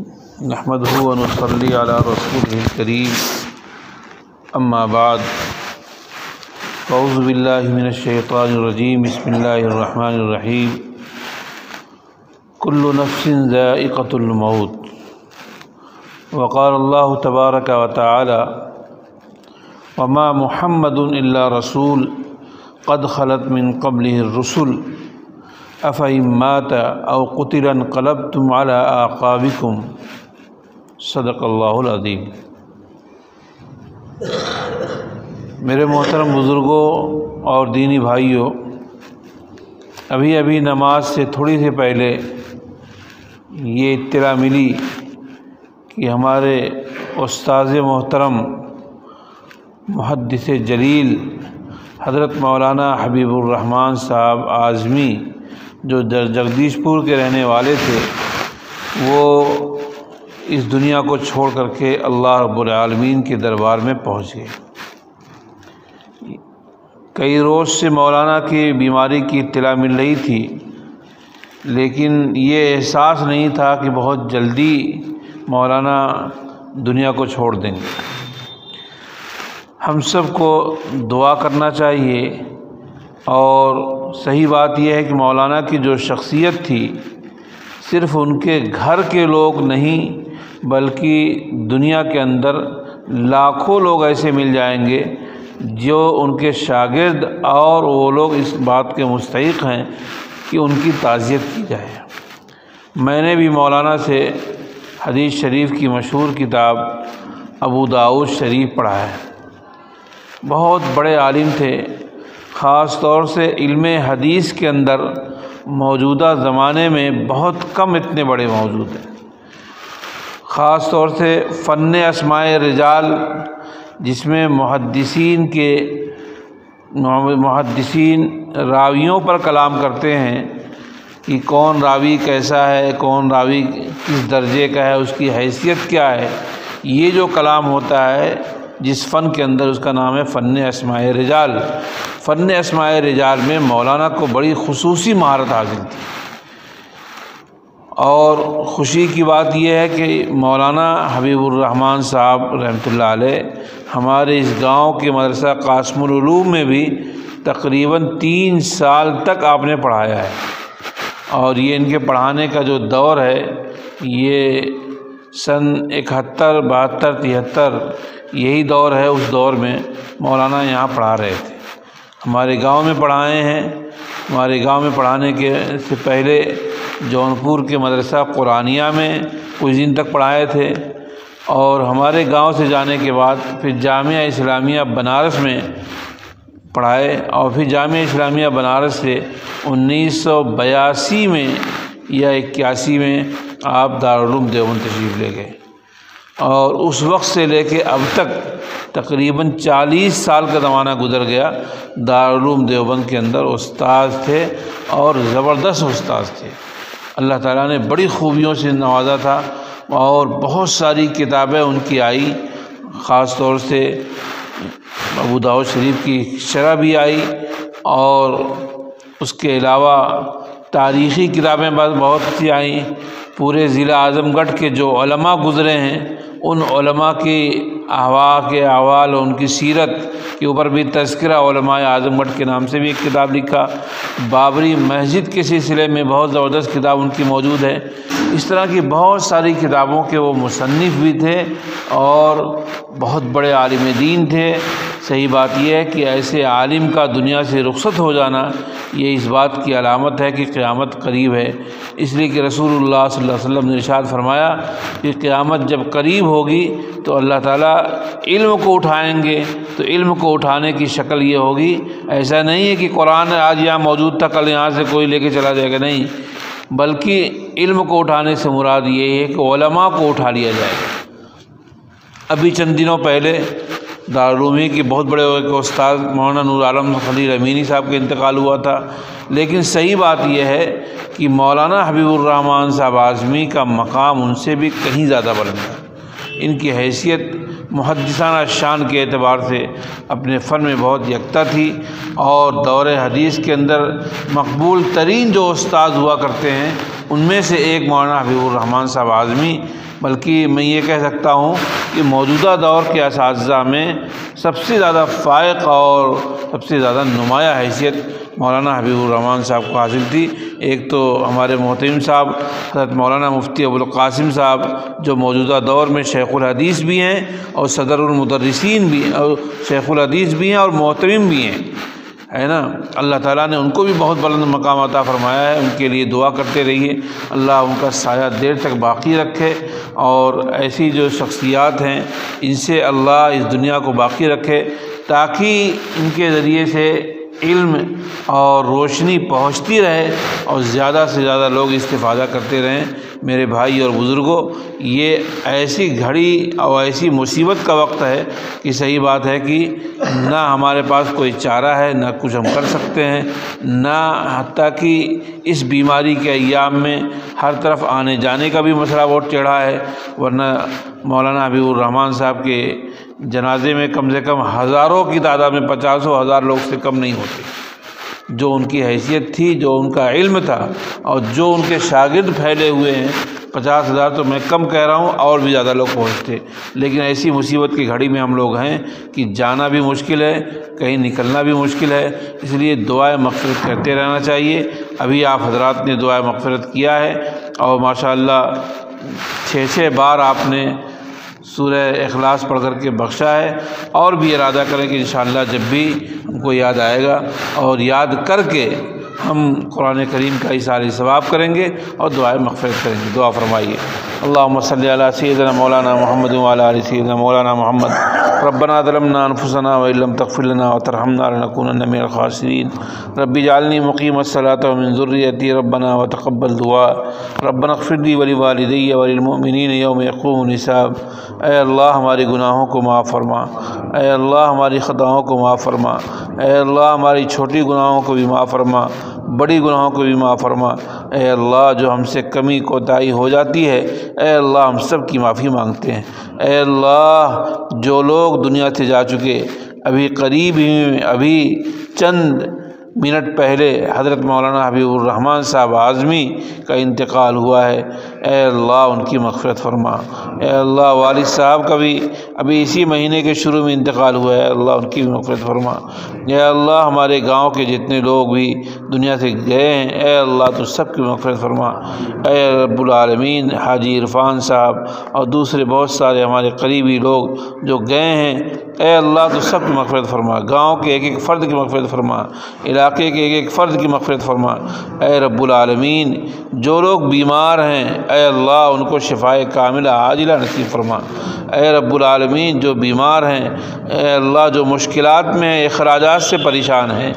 نحمده ونصلي على رسوله الكريم اما بعد اعوذ باللہ من الشیطان الرجیم بسم اللہ الرحمن الرحیم كل نفس ذائقة الموت وقال اللہ تبارک وتعالی وما محمد الا رسول قد خلت من قبله الرسل افإن مات او قتل انقلبتم على اعقابكم صدق اللہ العظیم۔ میرے محترم بزرگوں اور دینی بھائیوں، ابھی نماز سے تھوڑی دیر پہلے یہ اطلاع ملی کہ ہمارے استاذ محترم محدث جلیل حضرت مولانا حبیب الرحمن صاحب اعظمی جو جگدیش پور کے رہنے والے تھے، وہ اس دنیا کو چھوڑ کر کے اللہ رب العالمین کے دربار میں پہنچ گئے۔ کئی روز سے مولانا کی بیماری کی اطلاع مل رہی تھی، لیکن یہ احساس نہیں تھا کہ بہت جلدی مولانا دنیا کو چھوڑ دیں گے۔ ہم سب کو دعا کرنا چاہیے، اور صحیح بات یہ ہے کہ مولانا کی جو شخصیت تھی، صرف ان کے گھر کے لوگ نہیں بلکہ دنیا کے اندر لاکھوں لوگ ایسے مل جائیں گے جو ان کے شاگرد اور وہ لوگ اس بات کے مستحق ہیں کہ ان کی تعزیت کی جائے۔ میں نے بھی مولانا سے حدیث شریف کی مشہور کتاب ابو داؤد شریف پڑھا ہے۔ بہت بڑے عالم تھے، خاص طور سے علم حدیث کے اندر موجودہ زمانے میں بہت کم اتنے بڑے موجود ہیں۔ خاص طور سے فن اسماء رجال، جس میں محدثین راویوں پر کلام کرتے ہیں کہ کون راوی کیسا ہے، کون راوی کس درجے کا ہے، اس کی حیثیت کیا ہے، یہ جو کلام ہوتا ہے جس فن کے اندر، اس کا نام ہے فن اسماء رجال۔ فن اسماء رجال میں مولانا کو بڑی خصوصی مہارت حاصل تھی، اور خوشی کی بات یہ ہے کہ مولانا حبیب الرحمن صاحب رحمۃ اللہ علیہ ہمارے اس گاؤں کے مدرسہ قاسم العلوم میں بھی تقریباً 3 سال تک آپ نے پڑھایا ہے، اور یہ ان کے پڑھانے کا جو دور ہے یہ سن 71 72 73 یہی دور ہے۔ اس دور میں مولانا یہاں پڑھا رہے تھے، ہمارے گاؤں میں پڑھائے ہیں۔ ہمارے گاؤں میں پڑھانے کے سے پہلے جونپور کے مدرسہ قرآنیہ میں کچھ دن تک پڑھائے تھے، اور ہمارے گاؤں سے جانے کے بعد پھر جامعہ اسلامیہ بنارس میں پڑھائے، اور پھر جامعہ اسلامیہ بنارس سے 1982 میں یا 81 میں آپ دارالعلوم دیوبند تشریف لے گئے، اور اس وقت سے لے کے اب تک تقریباً 40 سال کا زمانہ گزر گیا۔ دارالعلوم دیوبند کے اندر استاذ تھے، اور زبردست استاذ تھے۔ اللہ تعالیٰ نے بڑی خوبیوں سے نوازا تھا، اور بہت ساری کتابیں ان کی آئی، خاص طور سے ابو داؤد شریف کی شرح بھی آئی، اور اس کے علاوہ تاریخی کتابیں بہت سی آئیں۔ پورے ضلع اعظم گڑھ کے جو علماء گزرے ہیں، ان علماء کی احوال اور ان کی سیرت کے اوپر بھی تذکرہ علماء اعظم گڑھ کے نام سے بھی ایک کتاب لکھا۔ بابری مسجد کے سلسلے میں بہت زبردست کتاب ان کی موجود ہے۔ اس طرح کی بہت ساری کتابوں کے وہ مصنف بھی تھے، اور بہت بڑے عالم دین تھے۔ صحیح بات یہ ہے کہ ایسے عالم کا دنیا سے رخصت ہو جانا یہ اس بات کی علامت ہے کہ قیامت قریب ہے، اس لیے کہ رسول اللہ صلی اللہ علیہ وسلم نے ارشاد فرمایا کہ قیامت جب قریب ہوگی تو اللہ تعالیٰ علم کو اٹھائیں گے، تو علم کو اٹھانے کی شکل یہ ہوگی، ایسا نہیں ہے کہ قرآن آج یہاں موجود تھا کل یہاں سے کوئی لے کے چلا جائے گا، نہیں، بلکہ علم کو اٹھانے سے مراد یہ ہے کہ علماء کو اٹھا لیا جائے گا۔ ابھی چند دنوں پہلے دارالعلومی کے بہت بڑے استاد مولانا نور عالم خلیل امینی صاحب کا انتقال ہوا تھا، لیکن صحیح بات یہ ہے کہ مولانا حبیب الرحمن صاحب اعظمی کا مقام ان سے بھی کہیں زیادہ بلند ہے۔ ان کی حیثیت محدثانہ شان کے اعتبار سے اپنے فن میں بہت یکتا تھی، اور دور حدیث کے اندر مقبول ترین جو استاد ہوا کرتے ہیں ان میں سے ایک مولانا حبیب الرحمن صاحب اعظمی، بلکہ میں یہ کہہ سکتا ہوں کہ موجودہ دور کے اساتذہ میں سب سے زیادہ فائق اور سب سے زیادہ نمایاں حیثیت مولانا حبیب الرحمن صاحب کو حاصل تھی۔ ایک تو ہمارے محترم صاحب حضرت مولانا مفتی ابوالقاسم صاحب، جو موجودہ دور میں شیخ الحدیث بھی ہیں اور صدر المدرسین بھی، اور شیخ الحدیث بھی ہیں اور محترم بھی ہیں، ہے نا۔ اللہ تعالیٰ نے ان کو بھی بہت بلند مقام عطا فرمایا ہے، ان کے لیے دعا کرتے رہیے، اللہ ان کا سایہ دیر تک باقی رکھے، اور ایسی جو شخصیات ہیں ان سے اللہ اس دنیا کو باقی رکھے، تاکہ ان کے ذریعے سے علم اور روشنی پہنچتی رہے اور زیادہ سے زیادہ لوگ استفادہ کرتے رہیں۔ میرے بھائی اور بزرگوں، یہ ایسی گھڑی اور ایسی مصیبت کا وقت ہے کہ صحیح بات ہے کہ نہ ہمارے پاس کوئی چارہ ہے، نہ کچھ ہم کر سکتے ہیں، نہ حتیٰ کہ اس بیماری کے ایام میں ہر طرف آنے جانے کا بھی مسئلہ بہت ٹیڑھا ہے، ورنہ مولانا حبیب الرحمن صاحب کے جنازے میں کم سے کم ہزاروں کی تعداد میں 50,000 لوگ سے کم نہیں ہوتے۔ جو ان کی حیثیت تھی، جو ان کا علم تھا، اور جو ان کے شاگرد پھیلے ہوئے ہیں، 50,000 تو میں کم کہہ رہا ہوں، اور بھی زیادہ لوگ پہنچتے۔ لیکن ایسی مصیبت کی گھڑی میں ہم لوگ ہیں کہ جانا بھی مشکل ہے، کہیں نکلنا بھی مشکل ہے، اس لیے دعائے مغفرت کرتے رہنا چاہیے۔ ابھی آپ حضرات نے دعائے مغفرت کیا ہے، اور ماشاءاللہ 6 بار آپ نے سورہ اخلاص پڑھ کر کے بخشا ہے، اور بھی ارادہ کریں کہ انشاءاللہ جب بھی ہم کو یاد آئے گا اور یاد کر کے ہم قرآن کریم کا ایصال ثواب کریں گے اور دعائے مغفرت کریں گے۔ دعا فرمائیے۔ اللہم صلی علی سیدنا مولانا محمد وعلی آل سیدنا مولانا محمد۔ ربنا ظلمنا انفسنا وان لم تغفر لنا وترحمنا لنكونن من الخاسرین۔ رب اجعلنی مقیم الصلاۃ ومن ذریتی ربنا وتقبل دعاء۔ ربنا اغفر لی ولوالدی وللمؤمنین یوم یقوم الحساب۔ اے اللہ ہمارے گناہوں کو معاف فرما، اے اللہ ہماری خطاؤں کو معاف فرما، اے اللہ ہماری چھوٹی گناہوں کو بھی معاف فرما، بڑی گناہوں کو بھی معاف فرما۔ اے اللہ جو ہم سے کمی کوتاہی ہو جاتی ہے، اے اللہ ہم سب کی معافی مانگتے ہیں۔ اے اللہ جو لوگ دنیا سے جا چکے، ابھی قریب ہی ابھی چند منٹ پہلے حضرت مولانا حبیب الرحمن صاحب اعظمی کا انتقال ہوا ہے، اے اللہ ان کی مغفرت فرما۔ اے اللہ والد صاحب کا بھی ابھی اسی مہینے کے شروع میں انتقال ہوا ہے، اللہ ان کی بھی مغفرت فرما۔ اے اللہ ہمارے گاؤں کے جتنے لوگ بھی دنیا سے گئے ہیں، اے اللہ تو سب کی مغفرت فرما۔ اے رب العالمین حاجی عرفان صاحب اور دوسرے بہت سارے ہمارے قریبی لوگ جو گئے ہیں، اے اللہ تو سب کی مغفرت فرما، گاؤں کے ایک ایک فرد کی مغفرت فرما، علاقے کے ایک ایک فرد کی مغفرت فرما۔ اے رب العالمین جو لوگ بیمار ہیں، اے اللہ ان کو شفائے کاملہ عاجلہ نصیب فرما۔ اے رب العالمین جو بیمار ہیں، اے اللہ جو مشکلات میں اخراجات سے پریشان ہیں،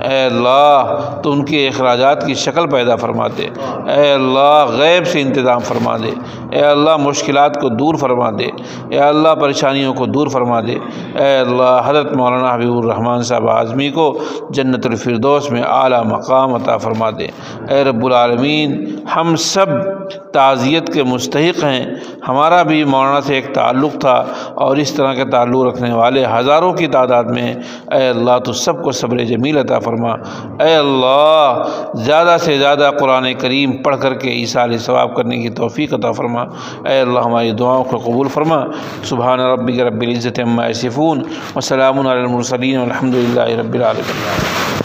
اے اللہ تو ان کے اخراجات کی شکل پیدا فرما دے، اے اللہ غیب سے انتظام فرما دے، اے اللہ مشکلات کو دور فرما دے، اے اللہ پریشانیوں کو دور فرما دے، اے اللہ حضرت مولانا حبیب الرحمن صاحب اعظمی کو جنت الفردوس میں اعلیٰ مقام عطا فرما دے۔ اے رب العالمین ہم سب تعزیت کے مستحق ہیں، ہمارا بھی مولانا سے ایک تعلق تھا، اور اس طرح کے تعلق رکھنے والے ہزاروں کی تعداد میں، اے اللہ تو سب کو صبر جمیل عطا فرما۔ اے اللہ زیادہ سے زیادہ قرآن کریم پڑھ کر کے ایصال ثواب کرنے کی توفیق عطا فرما۔ اے اللہ ہماری دعاؤں کو قبول فرما۔ سبحان ربک رب العزت عما یصفون وسلام علی المرسلین والحمد للہ رب العالمین۔